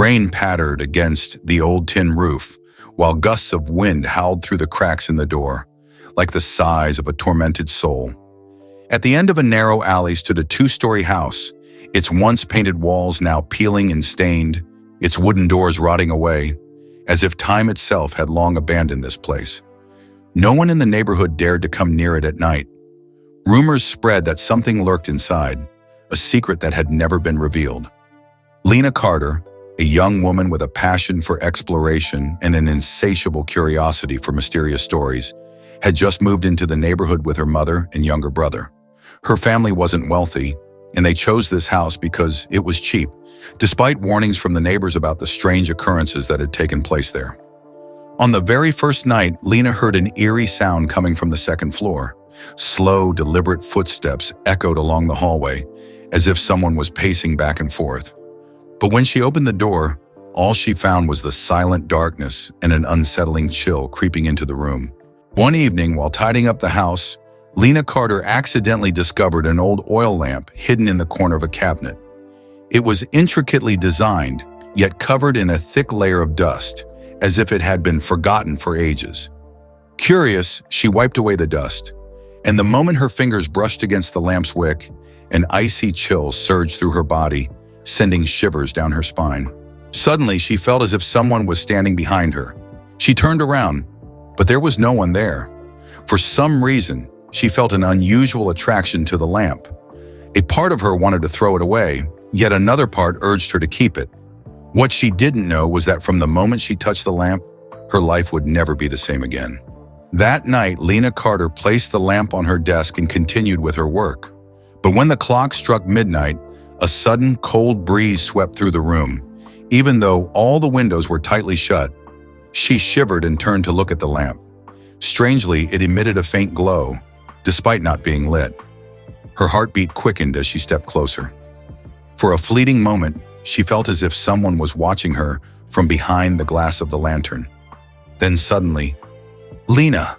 Rain pattered against the old tin roof, while gusts of wind howled through the cracks in the door, like the sighs of a tormented soul. At the end of a narrow alley stood a two-story house, its once painted walls now peeling and stained, its wooden doors rotting away, as if time itself had long abandoned this place. No one in the neighborhood dared to come near it at night. Rumors spread that something lurked inside, a secret that had never been revealed. Lena Carter, a young woman with a passion for exploration and an insatiable curiosity for mysterious stories, had just moved into the neighborhood with her mother and younger brother. Her family wasn't wealthy, and they chose this house because it was cheap, despite warnings from the neighbors about the strange occurrences that had taken place there. On the very first night, Lena heard an eerie sound coming from the second floor. Slow, deliberate footsteps echoed along the hallway, as if someone was pacing back and forth. But when she opened the door, all she found was the silent darkness and an unsettling chill creeping into the room. One evening, while tidying up the house, Lena Carter accidentally discovered an old oil lamp hidden in the corner of a cabinet. It was intricately designed, yet covered in a thick layer of dust, as if it had been forgotten for ages. Curious, she wiped away the dust, and the moment her fingers brushed against the lamp's wick, an icy chill surged through her body, sending shivers down her spine. Suddenly, she felt as if someone was standing behind her. She turned around, but there was no one there. For some reason, she felt an unusual attraction to the lamp. A part of her wanted to throw it away, yet another part urged her to keep it. What she didn't know was that from the moment she touched the lamp, her life would never be the same again. That night, Lena Carter placed the lamp on her desk and continued with her work. But when the clock struck midnight, a sudden cold breeze swept through the room. Even though all the windows were tightly shut, she shivered and turned to look at the lamp. Strangely, it emitted a faint glow, despite not being lit. Her heartbeat quickened as she stepped closer. For a fleeting moment, she felt as if someone was watching her from behind the glass of the lantern. Then suddenly, "Lena!"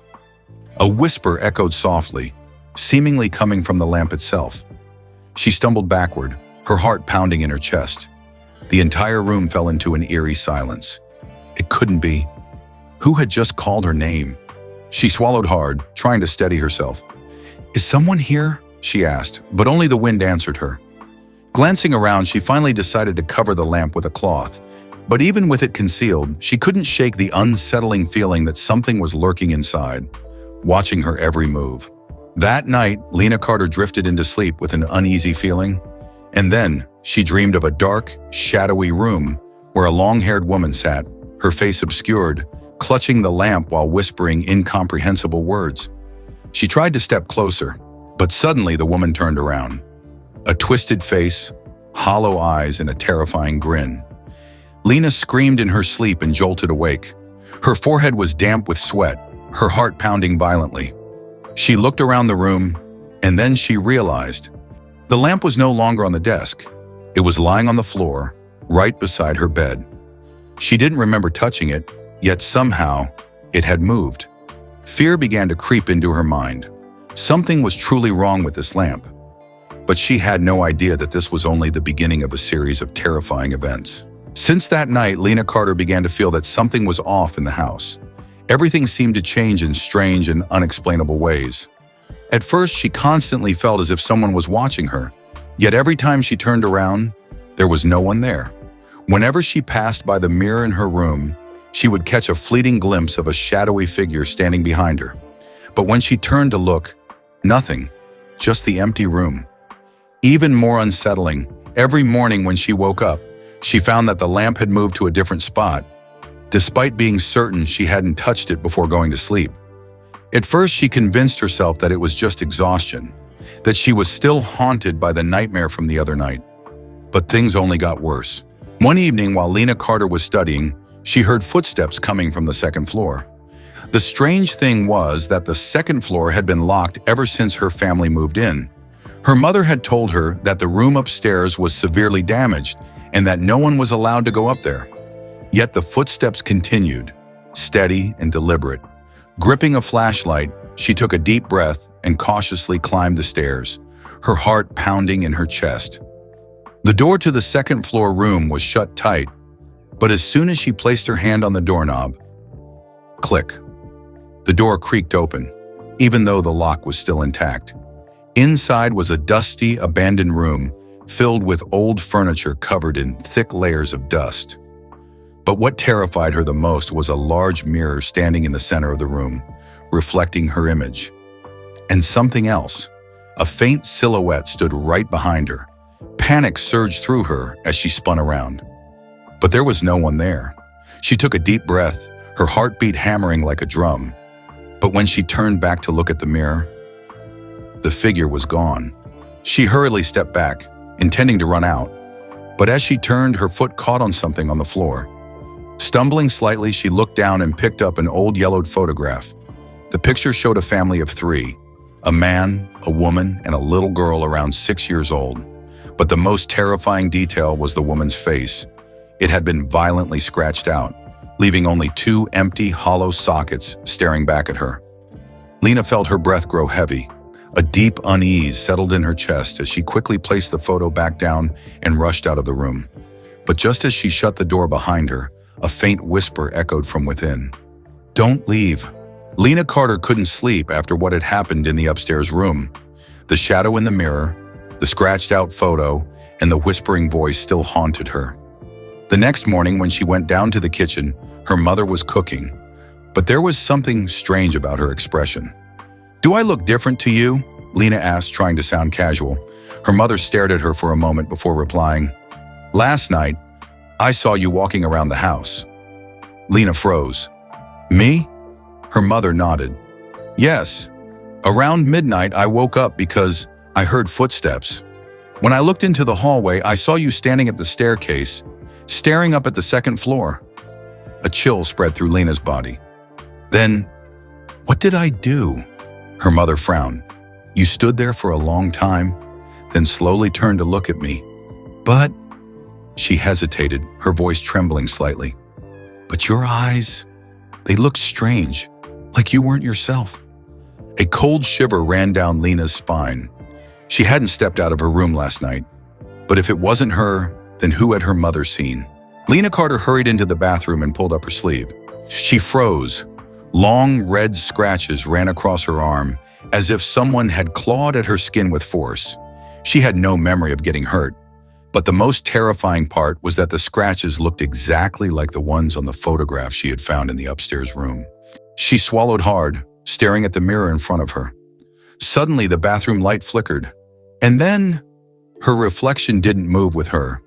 A whisper echoed softly, seemingly coming from the lamp itself. She stumbled backward, her heart pounding in her chest. The entire room fell into an eerie silence. It couldn't be. Who had just called her name? She swallowed hard, trying to steady herself. "Is someone here?" she asked, but only the wind answered her. Glancing around, she finally decided to cover the lamp with a cloth. But even with it concealed, she couldn't shake the unsettling feeling that something was lurking inside, watching her every move. That night, Lena Carter drifted into sleep with an uneasy feeling. And then, she dreamed of a dark, shadowy room where a long-haired woman sat, her face obscured, clutching the lamp while whispering incomprehensible words. She tried to step closer, but suddenly the woman turned around. A twisted face, hollow eyes, and a terrifying grin. Lena screamed in her sleep and jolted awake. Her forehead was damp with sweat, her heart pounding violently. She looked around the room, and then she realized the lamp was no longer on the desk. It was lying on the floor, right beside her bed. She didn't remember touching it, yet somehow it had moved. Fear began to creep into her mind. Something was truly wrong with this lamp. But she had no idea that this was only the beginning of a series of terrifying events. Since that night, Lena Carter began to feel that something was off in the house. Everything seemed to change in strange and unexplainable ways. At first, she constantly felt as if someone was watching her, yet every time she turned around, there was no one there. Whenever she passed by the mirror in her room, she would catch a fleeting glimpse of a shadowy figure standing behind her. But when she turned to look, nothing, just the empty room. Even more unsettling, every morning when she woke up, she found that the lamp had moved to a different spot, despite being certain she hadn't touched it before going to sleep. At first, she convinced herself that it was just exhaustion, that she was still haunted by the nightmare from the other night. But things only got worse. One evening, while Lena Carter was studying, she heard footsteps coming from the second floor. The strange thing was that the second floor had been locked ever since her family moved in. Her mother had told her that the room upstairs was severely damaged and that no one was allowed to go up there. Yet the footsteps continued, steady and deliberate. Gripping a flashlight, she took a deep breath and cautiously climbed the stairs, her heart pounding in her chest. The door to the second floor room was shut tight, But as soon as she placed her hand on the doorknob, click, the door creaked open, even though the lock was still intact. Inside was a dusty, abandoned room filled with old furniture covered in thick layers of dust. But what terrified her the most was a large mirror standing in the center of the room, reflecting her image. And something else. A faint silhouette stood right behind her. Panic surged through her as she spun around. But there was no one there. She took a deep breath, her heartbeat hammering like a drum. But when she turned back to look at the mirror, the figure was gone. She hurriedly stepped back, intending to run out. But as she turned, her foot caught on something on the floor. Stumbling slightly, she looked down and picked up an old yellowed photograph. The picture showed a family of three, a man, a woman, and a little girl around 6 years old. But the most terrifying detail was the woman's face. It had been violently scratched out, leaving only two empty, hollow sockets staring back at her. Lena felt her breath grow heavy. A deep unease settled in her chest as she quickly placed the photo back down and rushed out of the room. But just as she shut the door behind her, a faint whisper echoed from within. "Don't leave." Lena Carter couldn't sleep after what had happened in the upstairs room. The shadow in the mirror, the scratched-out photo, and the whispering voice still haunted her. The next morning, when she went down to the kitchen, her mother was cooking. But there was something strange about her expression. "Do I look different to you?" Lena asked, trying to sound casual. Her mother stared at her for a moment before replying, "Last night, I saw you walking around the house." Lena froze. "Me?" Her mother nodded. "Yes. Around midnight, I woke up because I heard footsteps. When I looked into the hallway, I saw you standing at the staircase, staring up at the second floor." A chill spread through Lena's body. "Then, what did I do?" Her mother frowned. "You stood there for a long time, then slowly turned to look at me. But," she hesitated, her voice trembling slightly, "but your eyes, they looked strange, like you weren't yourself." A cold shiver ran down Lena's spine. She hadn't stepped out of her room last night. But if it wasn't her, then who had her mother seen? Lena Carter hurried into the bathroom and pulled up her sleeve. She froze. Long red scratches ran across her arm, as if someone had clawed at her skin with force. She had no memory of getting hurt. But the most terrifying part was that the scratches looked exactly like the ones on the photograph she had found in the upstairs room. She swallowed hard, staring at the mirror in front of her. Suddenly, the bathroom light flickered. And then, her reflection didn't move with her.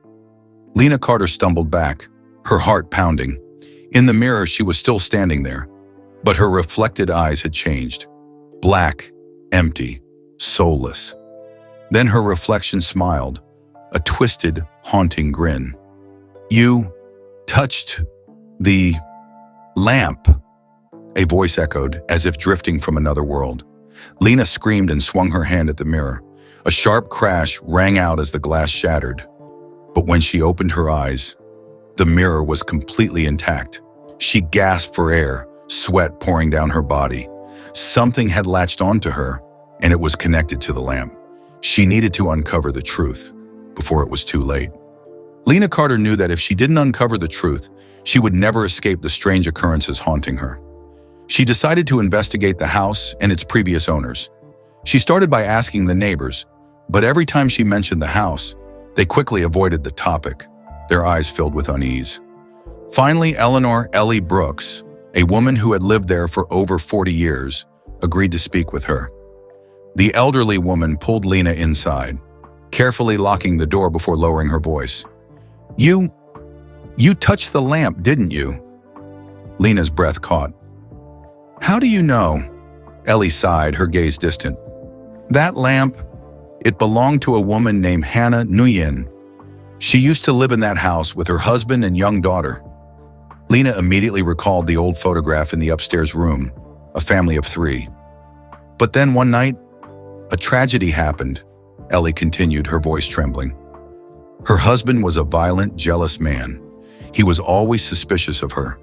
Lena Carter stumbled back, her heart pounding. In the mirror, she was still standing there, but her reflected eyes had changed. Black, empty, soulless. Then her reflection smiled, a twisted, haunting grin. "You touched the lamp," a voice echoed, as if drifting from another world. Lena screamed and swung her hand at the mirror. A sharp crash rang out as the glass shattered. But when she opened her eyes, the mirror was completely intact. She gasped for air, sweat pouring down her body. Something had latched onto her, and it was connected to the lamp. She needed to uncover the truth before it was too late. Lena Carter knew that if she didn't uncover the truth, she would never escape the strange occurrences haunting her. She decided to investigate the house and its previous owners. She started by asking the neighbors, but every time she mentioned the house, they quickly avoided the topic, their eyes filled with unease. Finally, Eleanor Ellie Brooks, a woman who had lived there for over 40 years, agreed to speak with her. The elderly woman pulled Lena inside, carefully locking the door before lowering her voice. You touched the lamp, didn't you?" Lena's breath caught. "How do you know?" Ellie sighed, her gaze distant. "That lamp, it belonged to a woman named Hannah Nguyen. She used to live in that house with her husband and young daughter." Lena immediately recalled the old photograph in the upstairs room, a family of three. "But then one night, a tragedy happened," Ellie continued, her voice trembling. "Her husband was a violent, jealous man. He was always suspicious of her.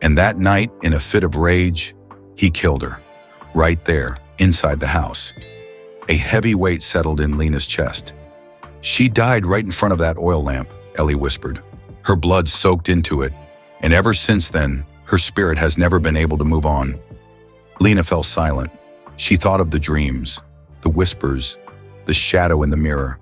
And that night, in a fit of rage, he killed her, right there, inside the house." A heavy weight settled in Lena's chest. "She died right in front of that oil lamp," Ellie whispered. Her blood soaked into it, and ever since then, her spirit has never been able to move on. Lena fell silent. She thought of the dreams, the whispers, the shadow in the mirror.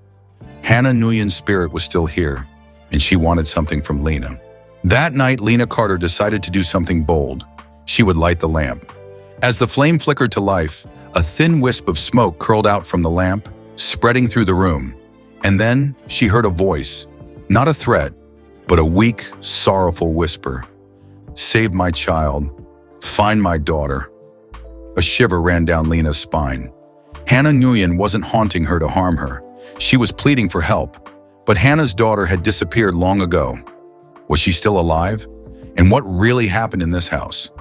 Hannah Nguyen's spirit was still here, and she wanted something from Lena. That night, Lena Carter decided to do something bold. She would light the lamp. As the flame flickered to life, a thin wisp of smoke curled out from the lamp, spreading through the room. And then she heard a voice, not a threat, but a weak, sorrowful whisper. "Save my child. Find my daughter." A shiver ran down Lena's spine. Hannah Nguyen wasn't haunting her to harm her. She was pleading for help. But Hannah's daughter had disappeared long ago. Was she still alive? And what really happened in this house?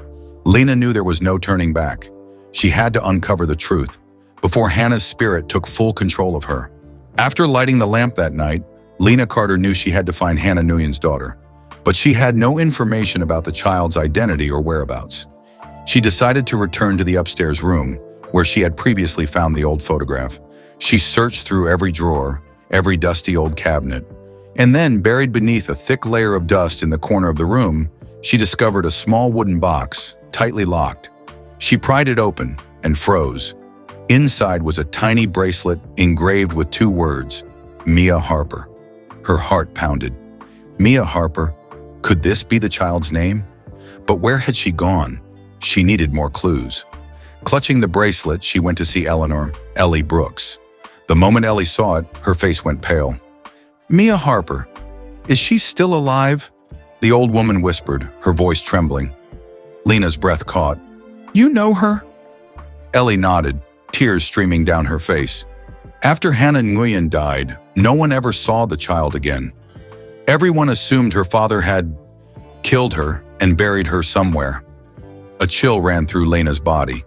Lena knew there was no turning back. She had to uncover the truth before Hannah's spirit took full control of her. After lighting the lamp that night, Lena Carter knew she had to find Hannah Nguyen's daughter, but she had no information about the child's identity or whereabouts. She decided to return to the upstairs room, where she had previously found the old photograph. She searched through every drawer, every dusty old cabinet, and then, buried beneath a thick layer of dust in the corner of the room, she discovered a small wooden box, tightly locked. She pried it open and froze. Inside was a tiny bracelet engraved with 2 words, Mia Harper. Her heart pounded. Mia Harper? Could this be the child's name? But where had she gone? She needed more clues. Clutching the bracelet, she went to see Ellie Brooks. The moment Ellie saw it, her face went pale. "Mia Harper, is she still alive?" The old woman whispered, her voice trembling. Lena's breath caught. "You know her?" Ellie nodded, tears streaming down her face. After Hannah Nguyen died, no one ever saw the child again. Everyone assumed her father had killed her and buried her somewhere. A chill ran through Lena's body.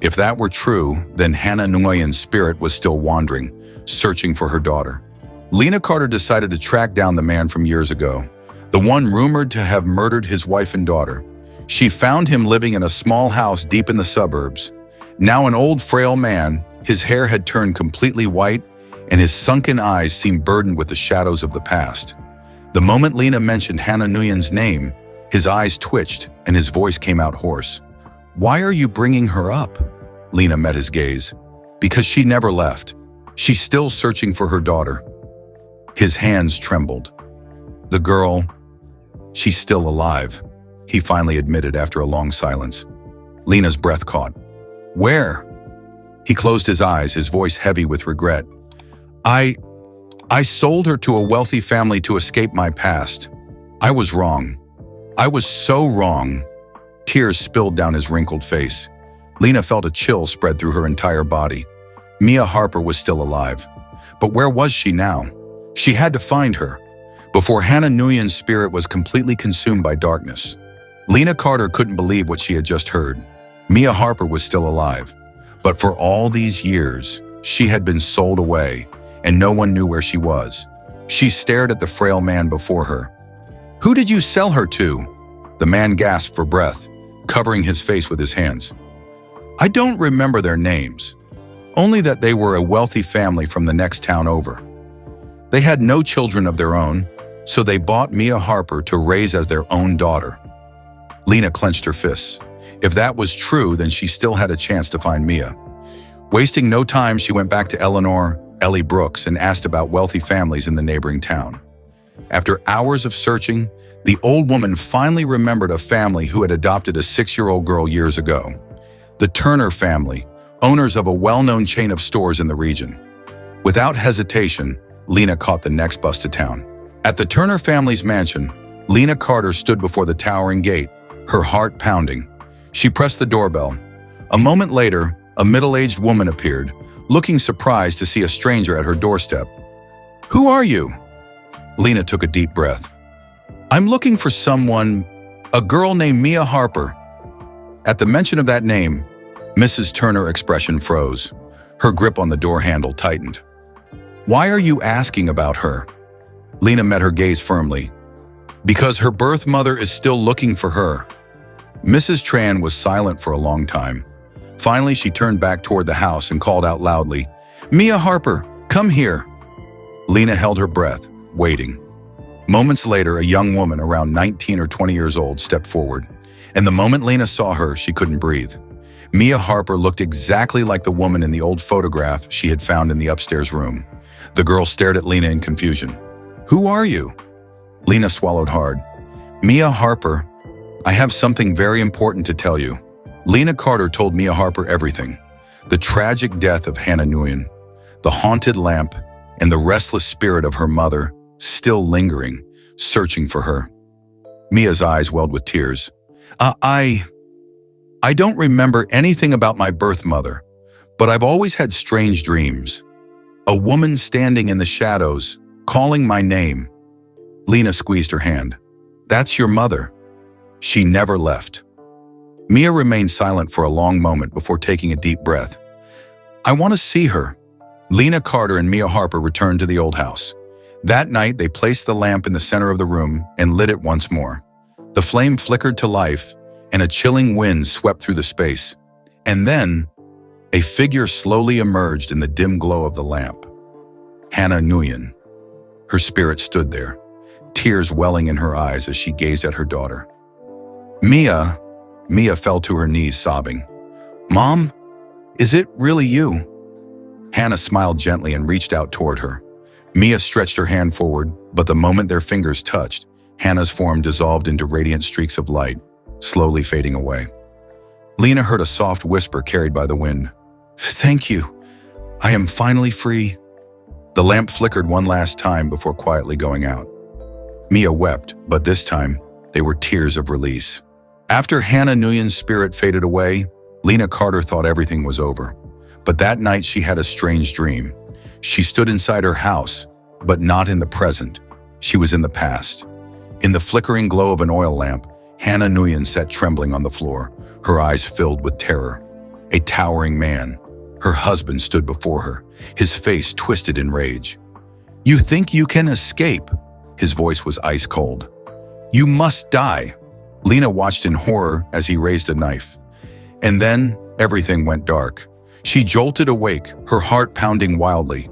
If that were true, then Hannah Nguyen's spirit was still wandering, searching for her daughter. Lena Carter decided to track down the man from years ago, the one rumored to have murdered his wife and daughter. She found him living in a small house deep in the suburbs. Now an old, frail man, his hair had turned completely white, and his sunken eyes seemed burdened with the shadows of the past. The moment Lena mentioned Hannah Nguyen's name, his eyes twitched and his voice came out hoarse. "Why are you bringing her up?" Lena met his gaze. "Because she never left. She's still searching for her daughter." His hands trembled. "The girl, she's still alive," he finally admitted after a long silence. Lena's breath caught. "Where?" He closed his eyes, his voice heavy with regret. I sold her to a wealthy family to escape my past. I was wrong. I was so wrong." Tears spilled down his wrinkled face. Lena felt a chill spread through her entire body. Mia Harper was still alive. But where was she now? She had to find her, before Hannah Nguyen's spirit was completely consumed by darkness. Lena Carter couldn't believe what she had just heard. Mia Harper was still alive. But for all these years, she had been sold away, and no one knew where she was. She stared at the frail man before her. "Who did you sell her to?" The man gasped for breath, covering his face with his hands. "I don't remember their names, only that they were a wealthy family from the next town over. They had no children of their own, so they bought Mia Harper to raise as their own daughter." Lena clenched her fists. If that was true, then she still had a chance to find Mia. Wasting no time, she went back to Ellie Brooks, and asked about wealthy families in the neighboring town. After hours of searching, the old woman finally remembered a family who had adopted a 6-year-old girl years ago. The Turner family, owners of a well-known chain of stores in the region. Without hesitation, Lena caught the next bus to town. At the Turner family's mansion, Lena Carter stood before the towering gate, her heart pounding. She pressed the doorbell. A moment later, a middle-aged woman appeared, looking surprised to see a stranger at her doorstep. "Who are you?" Lena took a deep breath. "I'm looking for someone, a girl named Mia Harper." At the mention of that name, Mrs. Turner's expression froze. Her grip on the door handle tightened. "Why are you asking about her?" Lena met her gaze firmly. "Because her birth mother is still looking for her." Mrs. Tran was silent for a long time. Finally, she turned back toward the house and called out loudly, "Mia Harper, come here." Lena held her breath, waiting. Moments later, a young woman around 19 or 20 years old stepped forward, and the moment Lena saw her, she couldn't breathe. Mia Harper looked exactly like the woman in the old photograph she had found in the upstairs room. The girl stared at Lena in confusion. "Who are you?" Lena swallowed hard. "Mia Harper, I have something very important to tell you." Lena Carter told Mia Harper everything. The tragic death of Hannah Nguyen, the haunted lamp, and the restless spirit of her mother, still lingering, searching for her. Mia's eyes welled with tears. I don't remember anything about my birth mother, but I've always had strange dreams. A woman standing in the shadows, calling my name." Lena squeezed her hand. "That's your mother. She never left." Mia remained silent for a long moment before taking a deep breath. "I want to see her." Lena Carter and Mia Harper returned to the old house. That night, they placed the lamp in the center of the room and lit it once more. The flame flickered to life, and a chilling wind swept through the space. And then, a figure slowly emerged in the dim glow of the lamp. Hannah Nguyen. Her spirit stood there, tears welling in her eyes as she gazed at her daughter. Mia fell to her knees, sobbing. "Mom, is it really you?" Hannah smiled gently and reached out toward her. Mia stretched her hand forward, but the moment their fingers touched, Hannah's form dissolved into radiant streaks of light, slowly fading away. Lena heard a soft whisper carried by the wind. "Thank you. I am finally free." The lamp flickered one last time before quietly going out. Mia wept, but this time, they were tears of release. After Hannah Nguyen's spirit faded away, Lena Carter thought everything was over. But that night she had a strange dream. She stood inside her house, but not in the present. She was in the past. In the flickering glow of an oil lamp, Hannah Nguyen sat trembling on the floor, her eyes filled with terror. A towering man, her husband, stood before her, his face twisted in rage. "You think you can escape?" His voice was ice cold. "You must die." Lena watched in horror as he raised a knife. And then everything went dark. She jolted awake, her heart pounding wildly.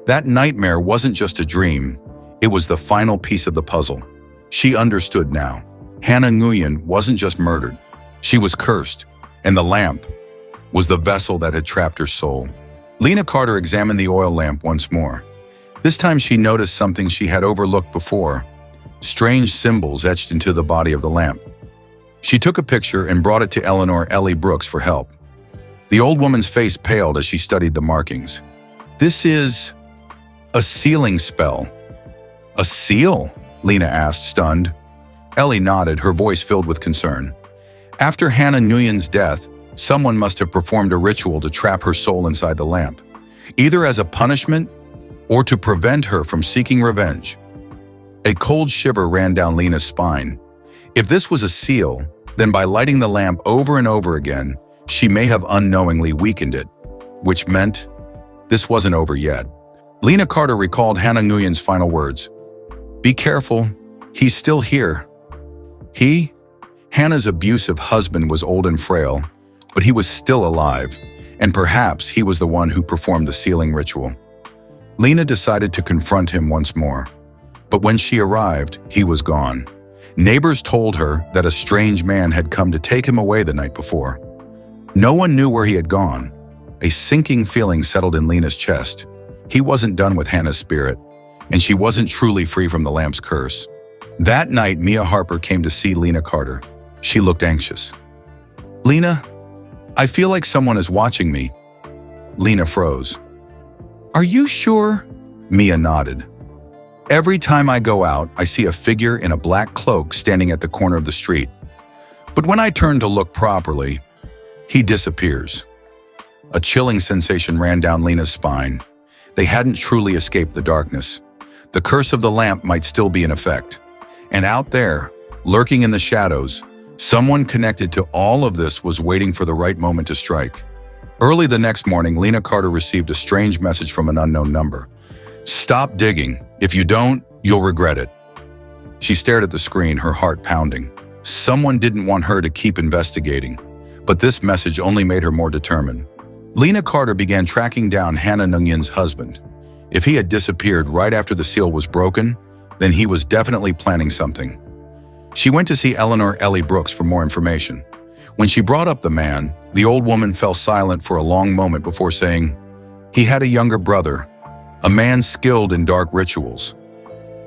That nightmare wasn't just a dream, it was the final piece of the puzzle. She understood now. Hannah Nguyen wasn't just murdered. She was cursed, and the lamp was the vessel that had trapped her soul. Lena Carter examined the oil lamp once more. This time she noticed something she had overlooked before, strange symbols etched into the body of the lamp. She took a picture and brought it to Eleanor Ellie Brooks for help. The old woman's face paled as she studied the markings. "This is a sealing spell." "A seal?" Lena asked, stunned. Ellie nodded, her voice filled with concern. After Hannah Nguyen's death, someone must have performed a ritual to trap her soul inside the lamp, either as a punishment or to prevent her from seeking revenge. A cold shiver ran down Lena's spine. If this was a seal, then by lighting the lamp over and over again, she may have unknowingly weakened it, which meant this wasn't over yet. Lena Carter recalled Hannah Nguyen's final words. "Be careful, he's still here." Hannah's abusive husband, was old and frail, but he was still alive, and perhaps he was the one who performed the sealing ritual. Lena decided to confront him once more, but when she arrived, he was gone. Neighbors told her that a strange man had come to take him away the night before. No one knew where he had gone. A sinking feeling settled in Lena's chest. He wasn't done with Hannah's spirit, and she wasn't truly free from the lamp's curse. That night, Mia Harper came to see Lena Carter. She looked anxious. "Lena, I feel like someone is watching me." Lena froze. "Are you sure?" Mia nodded. "Every time I go out, I see a figure in a black cloak standing at the corner of the street. But when I turn to look properly, he disappears." A chilling sensation ran down Lena's spine. They hadn't truly escaped the darkness. The curse of the lamp might still be in effect. And out there, lurking in the shadows, someone connected to all of this was waiting for the right moment to strike. Early the next morning, Lena Carter received a strange message from an unknown number. "Stop digging. If you don't, you'll regret it." She stared at the screen, her heart pounding. Someone didn't want her to keep investigating, but this message only made her more determined. Lena Carter began tracking down Hannah Nguyen's husband. If he had disappeared right after the seal was broken, then he was definitely planning something. She went to see Eleanor Ellie Brooks for more information. When she brought up the man, the old woman fell silent for a long moment before saying, "He had a younger brother, a man skilled in dark rituals.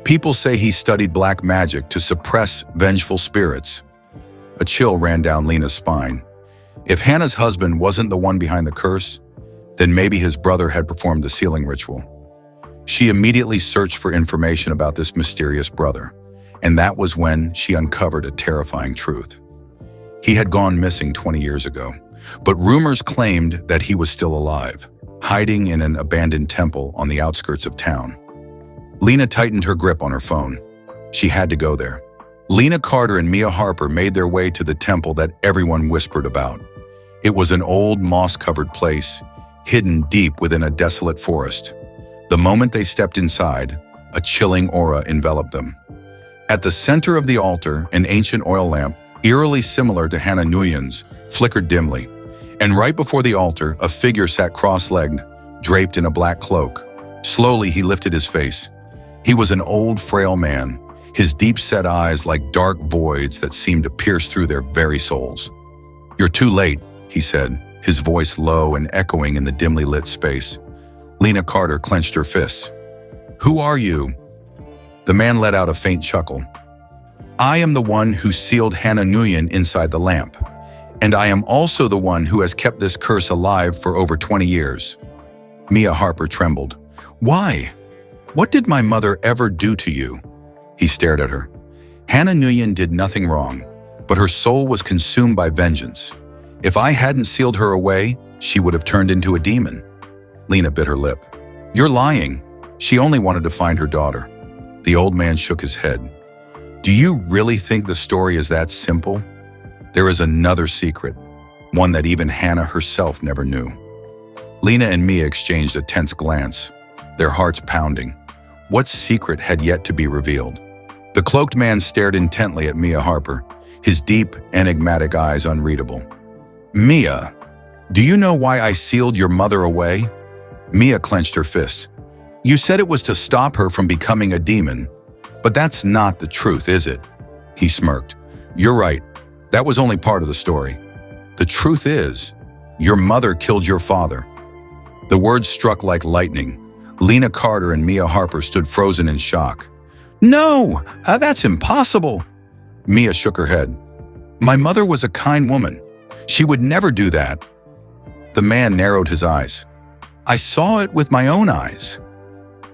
People say he studied black magic to suppress vengeful spirits." A chill ran down Lena's spine. If Hannah's husband wasn't the one behind the curse, then maybe his brother had performed the sealing ritual. She immediately searched for information about this mysterious brother, and that was when she uncovered a terrifying truth. He had gone missing 20 years ago, but rumors claimed that he was still alive, hiding in an abandoned temple on the outskirts of town. Lena tightened her grip on her phone. She had to go there. Lena Carter and Mia Harper made their way to the temple that everyone whispered about. It was an old, moss-covered place, hidden deep within a desolate forest. The moment they stepped inside, a chilling aura enveloped them. At the center of the altar, an ancient oil lamp, eerily similar to Hannah Nguyen's, flickered dimly. And right before the altar, a figure sat cross-legged, draped in a black cloak. Slowly, he lifted his face. He was an old, frail man, his deep-set eyes like dark voids that seemed to pierce through their very souls. "You're too late," he said, his voice low and echoing in the dimly lit space. Lena Carter clenched her fists. "Who are you?" The man let out a faint chuckle. "I am the one who sealed Hannah Nguyen inside the lamp, and I am also the one who has kept this curse alive for over 20 years. Mia Harper trembled. "Why? What did my mother ever do to you?" He stared at her. Hannah Nguyen did nothing wrong, but her soul was consumed by vengeance. If I hadn't sealed her away, she would have turned into a demon. Lena bit her lip. "You're lying. She only wanted to find her daughter." The old man shook his head. "Do you really think the story is that simple? There is another secret, one that even Hannah herself never knew." Lena and Mia exchanged a tense glance, their hearts pounding. What secret had yet to be revealed? The cloaked man stared intently at Mia Harper, his deep, enigmatic eyes unreadable. "Mia, do you know why I sealed your mother away?" Mia clenched her fists. "You said it was to stop her from becoming a demon, but that's not the truth, is it?" He smirked. "You're right. That was only part of the story. The truth is, your mother killed your father." The words struck like lightning. Lena Carter and Mia Harper stood frozen in shock. "No, that's impossible." Mia shook her head. "My mother was a kind woman. She would never do that." The man narrowed his eyes. "I saw it with my own eyes."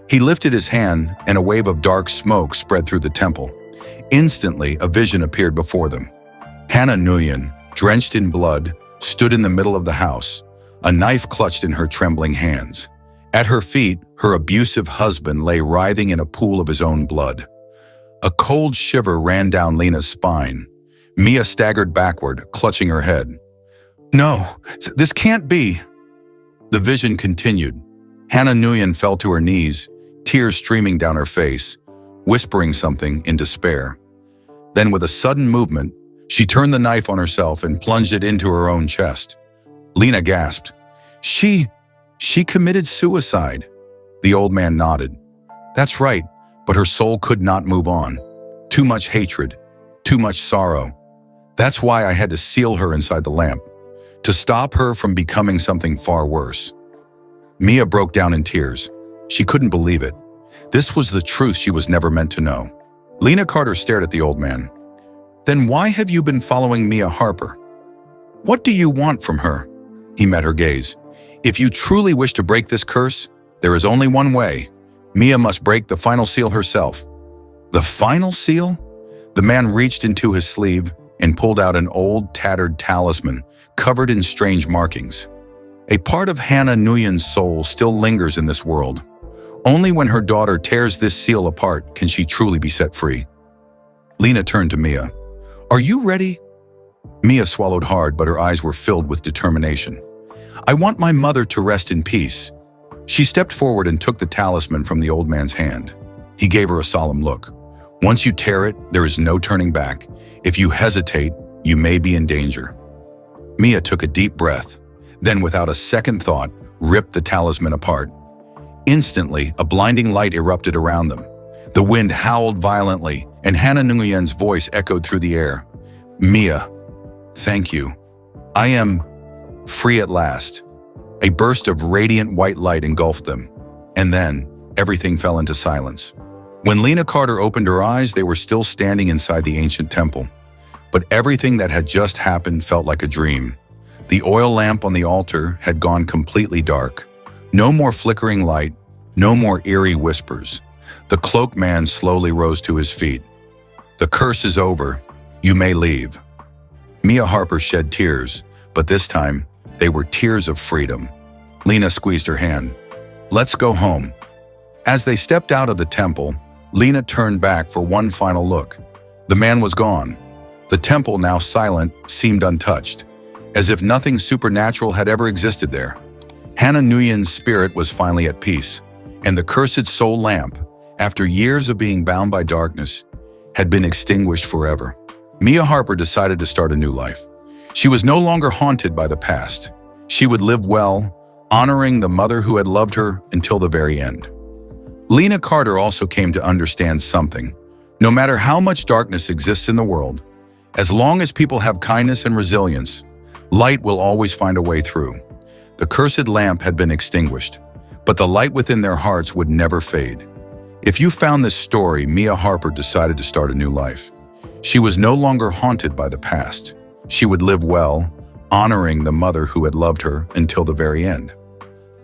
He lifted his hand, and a wave of dark smoke spread through the temple. Instantly, a vision appeared before them. Hannah Nguyen, drenched in blood, stood in the middle of the house, a knife clutched in her trembling hands. At her feet, her abusive husband lay writhing in a pool of his own blood. A cold shiver ran down Lena's spine. Mia staggered backward, clutching her head. "No, this can't be." The vision continued. Hannah Nguyen fell to her knees, tears streaming down her face, whispering something in despair. Then, with a sudden movement, she turned the knife on herself and plunged it into her own chest. Lena gasped. She committed suicide." The old man nodded. "That's right, but her soul could not move on. Too much hatred, too much sorrow. That's why I had to seal her inside the lamp, to stop her from becoming something far worse." Mia broke down in tears. She couldn't believe it. This was the truth she was never meant to know. Lena Carter stared at the old man. "Then why have you been following Mia Harper? What do you want from her?" He met her gaze. "If you truly wish to break this curse, there is only one way. Mia must break the final seal herself." "The final seal?" The man reached into his sleeve and pulled out an old, tattered talisman covered in strange markings. A part of Hannah Nguyen's soul still lingers in this world. Only when her daughter tears this seal apart can she truly be set free. Lena turned to Mia. "Are you ready?" Mia swallowed hard, but her eyes were filled with determination. "I want my mother to rest in peace." She stepped forward and took the talisman from the old man's hand. He gave her a solemn look. "Once you tear it, there is no turning back. If you hesitate, you may be in danger." Mia took a deep breath, then without a second thought, ripped the talisman apart. Instantly, a blinding light erupted around them. The wind howled violently, and Hannah Nguyen's voice echoed through the air. Mia, thank you. I am free at last. A burst of radiant white light engulfed them, and then everything fell into silence. When Lena Carter opened her eyes, they were still standing inside the ancient temple. But everything that had just happened felt like a dream. The oil lamp on the altar had gone completely dark. No more flickering light, no more eerie whispers. The cloaked man slowly rose to his feet. The curse is over. You may leave. Mia Harper shed tears, but this time, they were tears of freedom. Lena squeezed her hand. Let's go home. As they stepped out of the temple, Lena turned back for one final look. The man was gone. The temple, now silent, seemed untouched, as if nothing supernatural had ever existed there. Hannah Nguyen's spirit was finally at peace, and the cursed soul lamp, after years of being bound by darkness, had been extinguished forever. Mia Harper decided to start a new life. She was no longer haunted by the past. She would live well, honoring the mother who had loved her until the very end. Lena Carter also came to understand something. No matter how much darkness exists in the world, as long as people have kindness and resilience, light will always find a way through. The cursed lamp had been extinguished, but the light within their hearts would never fade. If you found this story, Mia Harper decided to start a new life. She was no longer haunted by the past. She would live well, honoring the mother who had loved her until the very end.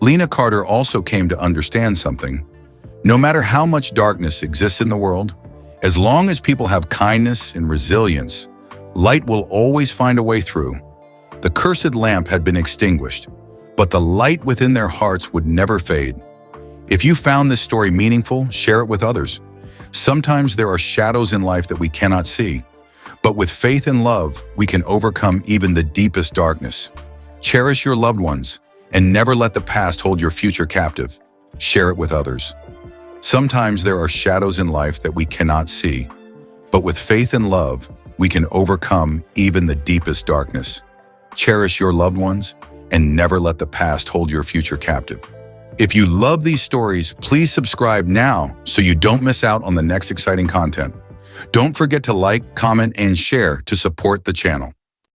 Lena Carter also came to understand something. No matter how much darkness exists in the world, as long as people have kindness and resilience, light will always find a way through. The cursed lamp had been extinguished, but the light within their hearts would never fade. If you found this story meaningful, share it with others. Sometimes there are shadows in life that we cannot see, but with faith and love, we can overcome even the deepest darkness. Cherish your loved ones and never let the past hold your future captive. Share it with others. Sometimes there are shadows in life that we cannot see, but with faith and love, we can overcome even the deepest darkness. Cherish your loved ones and never let the past hold your future captive. If you love these stories, please subscribe now so you don't miss out on the next exciting content. Don't forget to like, comment, and share to support the channel.